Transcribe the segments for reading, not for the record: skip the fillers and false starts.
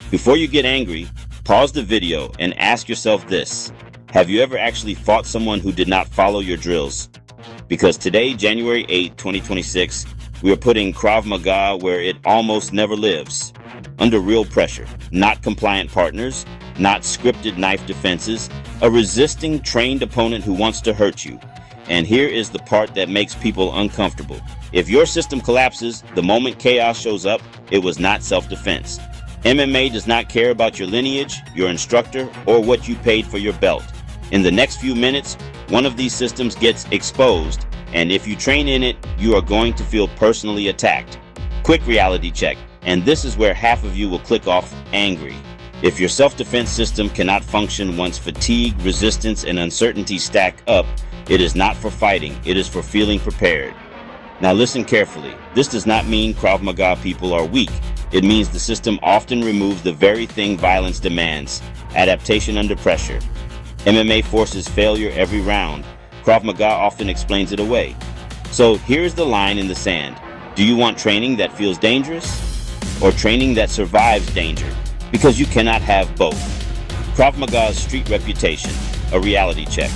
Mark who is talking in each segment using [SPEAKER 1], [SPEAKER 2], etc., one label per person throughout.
[SPEAKER 1] Before you get angry, pause the video and ask yourself this. Have you ever actually fought someone who did not follow your drills? Because today, January 8, 2026, we are putting Krav Maga where it almost never lives. Under real pressure, not compliant partners, not scripted knife defenses, a resisting trained opponent who wants to hurt you. And here is the part that makes people uncomfortable. If your system collapses the moment chaos shows up, it was not self-defense. MMA does not care about your lineage, your instructor, or what you paid for your belt. In the next few minutes, one of these systems gets exposed, and if you train in it, you are going to feel personally attacked. Quick reality check, and this is where half of you will click off angry. If your self-defense system cannot function once fatigue, resistance, and uncertainty stack up, it is not for fighting, it is for feeling prepared. Now listen carefully. This does not mean Krav Maga people are weak. It means the system often removes the very thing violence demands, adaptation under pressure. MMA forces failure every round. Krav Maga often explains it away. So here's the line in the sand. Do you want training that feels dangerous or training that survives danger? Because you cannot have both. Krav Maga's street reputation, a reality check.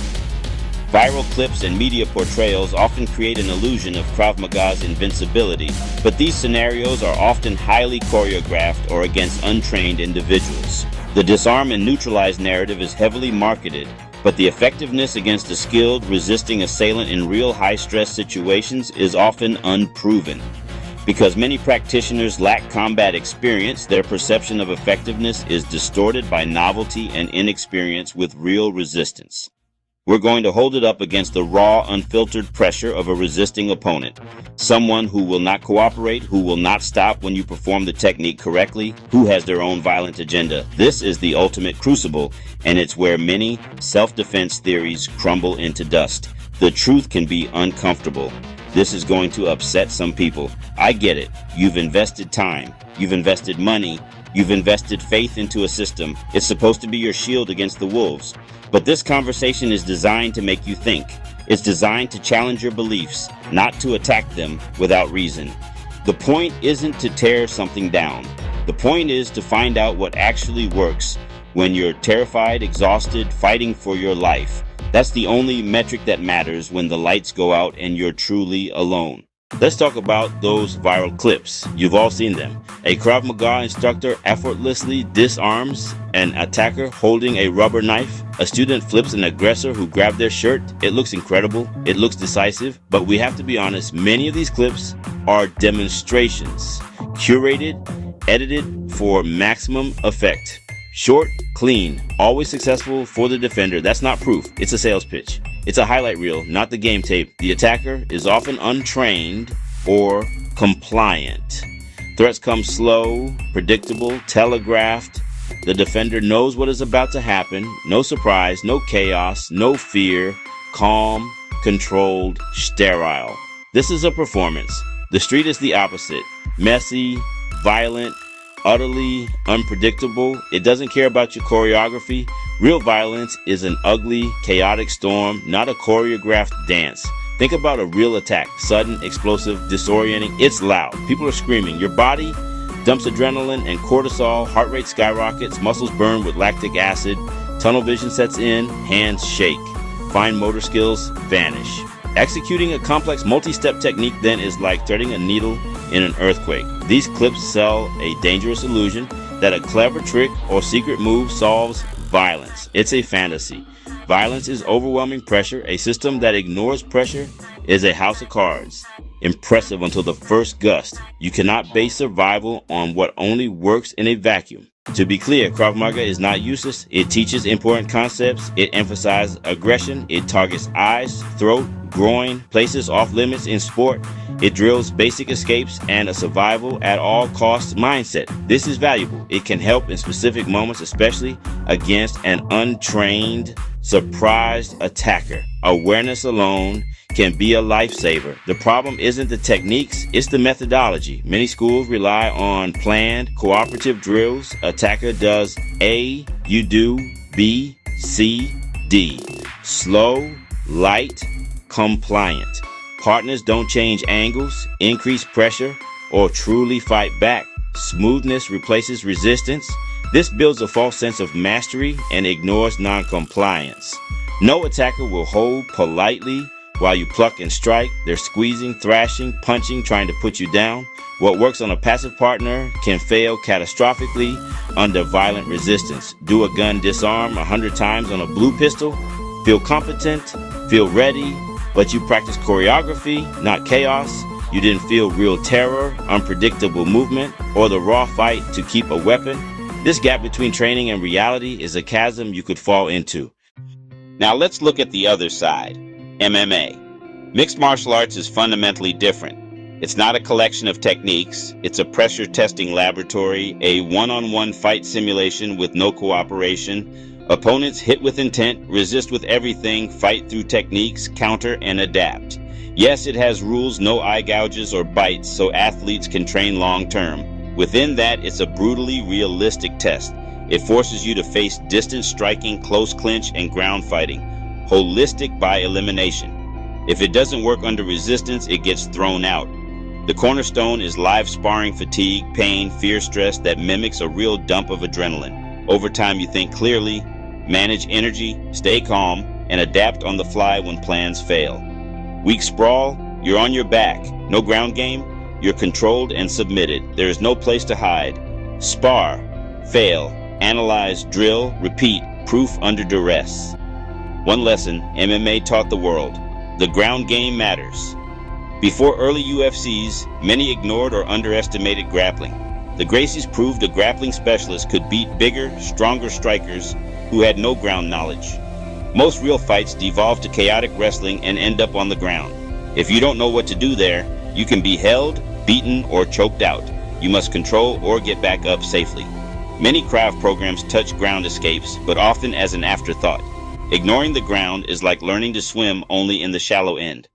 [SPEAKER 1] Viral clips and media portrayals often create an illusion of Krav Maga's invincibility, but these scenarios are often highly choreographed or against untrained individuals. The disarm and neutralize narrative is heavily marketed, but the effectiveness against a skilled, resisting assailant in real high-stress situations is often unproven. Because many practitioners lack combat experience, their perception of effectiveness is distorted by novelty and inexperience with real resistance. We're going to hold it up against the raw, unfiltered pressure of a resisting opponent. Someone who will not cooperate, who will not stop when you perform the technique correctly, who has their own violent agenda. This is the ultimate crucible, and it's where many self-defense theories crumble into dust. The truth can be uncomfortable. This is going to upset some people. I get it. You've invested time. You've invested money. You've invested faith into a system. It's supposed to be your shield against the wolves. But this conversation is designed to make you think. It's designed to challenge your beliefs, not to attack them without reason. The point isn't to tear something down. The point is to find out what actually works when you're terrified, exhausted, fighting for your life. That's the only metric that matters when the lights go out and you're truly alone. Let's talk about those viral clips. You've all seen them. A Krav Maga instructor effortlessly disarms an attacker holding a rubber knife. A student flips an aggressor who grabbed their shirt. It looks incredible. It looks decisive. But we have to be honest, many of these clips are demonstrations, curated, edited for maximum effect. Short, clean, always successful for the defender. That's not proof. It's a sales pitch. It's a highlight reel, not the game tape. The attacker is often untrained or compliant. Threats come slow, predictable, telegraphed. The defender knows what is about to happen. No surprise, no chaos, no fear. Calm, controlled, sterile. This is a performance. The street is the opposite. Messy, violent, utterly unpredictable. It doesn't care about your choreography. Real violence is an ugly, chaotic storm, not a choreographed dance. Think about a real attack. Sudden, explosive, disorienting. It's loud. People are screaming. Your body dumps adrenaline and cortisol. Heart rate skyrockets. Muscles burn with lactic acid. Tunnel vision sets in. Hands shake. Fine motor skills vanish. Executing a complex multi-step technique then is like threading a needle in an earthquake. These clips sell a dangerous illusion that a clever trick or secret move solves violence. It's a fantasy. Violence is overwhelming pressure. A system that ignores pressure is a house of cards. Impressive until the first gust. You cannot base survival on what only works in a vacuum. To be clear, Krav Maga is not useless. It teaches important concepts. It emphasizes aggression. It targets eyes, throat, groin, places off limits in sport. It drills basic escapes and a survival at all costs mindset. This is valuable. It can help in specific moments, especially against an untrained, surprised attacker. Awareness alone can be a lifesaver. The problem isn't the techniques, it's the methodology. Many schools rely on planned, cooperative drills. Attacker does A, you do B, C, D. Slow, light, compliant. Partners don't change angles, increase pressure, or truly fight back. Smoothness replaces resistance. This builds a false sense of mastery and ignores non-compliance. No attacker will hold politely while you pluck and strike. They're squeezing, thrashing, punching, trying to put you down. What works on a passive partner can fail catastrophically under violent resistance. Do a gun disarm 100 times on a blue pistol. Feel competent, feel ready, but you practice choreography, not chaos. You didn't feel real terror, unpredictable movement, or the raw fight to keep a weapon. This gap between training and reality is a chasm you could fall into. Now let's look at the other side, MMA. Mixed martial arts is fundamentally different. It's not a collection of techniques. It's a pressure testing laboratory, a one-on-one fight simulation with no cooperation. Opponents hit with intent, resist with everything, fight through techniques, counter, and adapt. Yes, it has rules, no eye gouges or bites, so athletes can train long-term. Within that, it's a brutally realistic test. It forces you to face distance striking, close clinch, and ground fighting. Holistic by elimination. If it doesn't work under resistance, it gets thrown out. The cornerstone is live sparring fatigue, pain, fear, stress that mimics a real dump of adrenaline. Over time, you think clearly, manage energy, stay calm, and adapt on the fly when plans fail. Weak sprawl, you're on your back. No ground game, you're controlled and submitted. There is no place to hide. Spar, fail, analyze, drill, repeat, proof under duress. One lesson MMA taught the world: the ground game matters. Before early UFCs, many ignored or underestimated grappling. The Gracies proved a grappling specialist could beat bigger, stronger strikers who had no ground knowledge. Most real fights devolve to chaotic wrestling and end up on the ground. If you don't know what to do there, you can be held, beaten, or choked out. You must control or get back up safely. Many Krav programs touch ground escapes, but often as an afterthought. Ignoring the ground is like learning to swim only in the shallow end.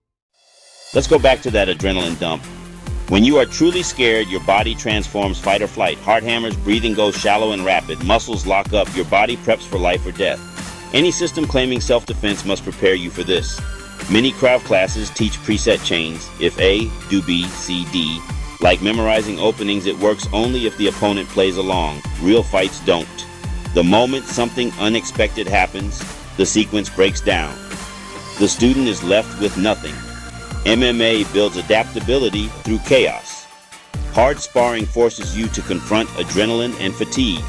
[SPEAKER 1] Let's go back to that adrenaline dump. When you are truly scared, your body transforms fight or flight. Heart hammers, breathing goes shallow and rapid. Muscles lock up. Your body preps for life or death. Any system claiming self-defense must prepare you for this. Many Krav classes teach preset chains. If A, do B, C, D. Like memorizing openings, it works only if the opponent plays along. Real fights don't. The moment something unexpected happens, the sequence breaks down. The student is left with nothing. MMA builds adaptability through chaos. Hard sparring forces you to confront adrenaline and fatigue.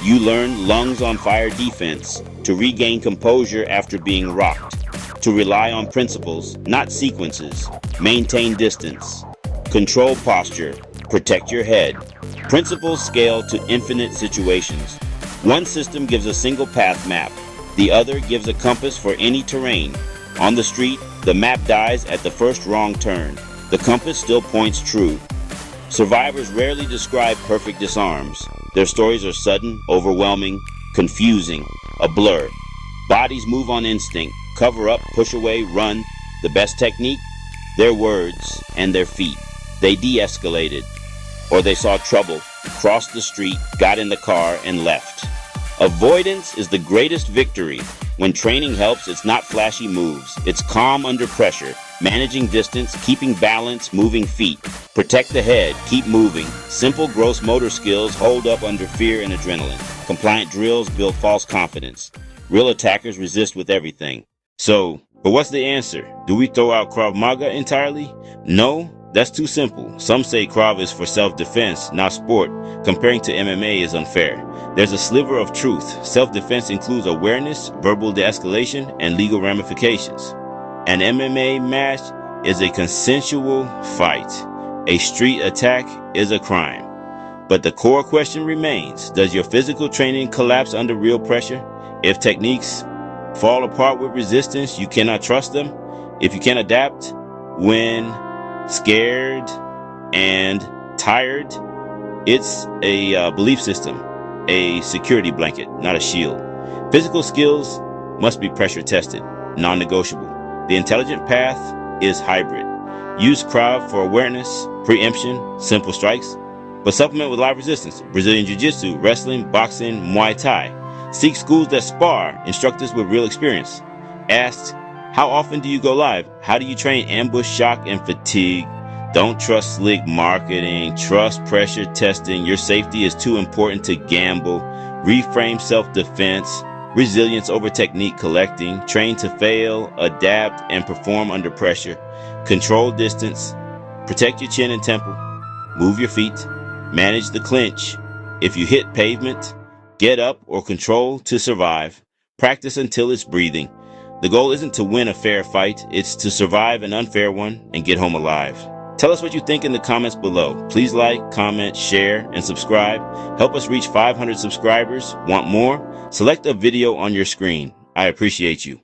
[SPEAKER 1] You learn lungs on fire defense, to regain composure after being rocked, to rely on principles, not sequences, maintain distance, control posture, protect your head. Principles scale to infinite situations. One system gives a single path map. The other gives a compass for any terrain. On the street, the map dies at the first wrong turn. The compass still points true. Survivors rarely describe perfect disarms. Their stories are sudden, overwhelming, confusing, a blur. Bodies move on instinct, cover up, push away, run. The best technique? Their words and their feet. They de-escalated, or they saw trouble, crossed the street, got in the car, and left. Avoidance is the greatest victory. When training helps, it's not flashy moves. It's calm under pressure, managing distance, keeping balance, moving feet. Protect the head, keep moving. Simple gross motor skills hold up under fear and adrenaline. Compliant drills build false confidence. Real attackers resist with everything. But what's the answer? Do we throw out Krav Maga entirely? No, that's too simple. Some say Krav is for self-defense, not sport. Comparing to MMA is unfair. There's a sliver of truth. Self-defense includes awareness, verbal de-escalation, and legal ramifications. An MMA match is a consensual fight. A street attack is a crime. But the core question remains, does your physical training collapse under real pressure? If techniques fall apart with resistance, you cannot trust them. If you can't adapt when scared and tired, it's a belief system, a security blanket, not a shield. Physical skills must be pressure tested, non-negotiable. The intelligent path is hybrid. Use Krav for awareness, preemption, simple strikes, but supplement with live resistance, Brazilian Jiu-Jitsu, wrestling, boxing, Muay Thai. Seek schools that spar, instructors with real experience. Ask, how often do you go live? How do you train ambush, shock, and fatigue? Don't trust slick marketing. Trust pressure testing. Your safety is too important to gamble. Reframe self-defense. Resilience over technique collecting. Train to fail, adapt, and perform under pressure. Control distance. Protect your chin and temple. Move your feet. Manage the clinch. If you hit pavement, get up or control to survive. Practice until it's breathing. The goal isn't to win a fair fight. It's to survive an unfair one and get home alive. Tell us what you think in the comments below. Please like, comment, share, and subscribe. Help us reach 500 subscribers. Want more? Select a video on your screen. I appreciate you.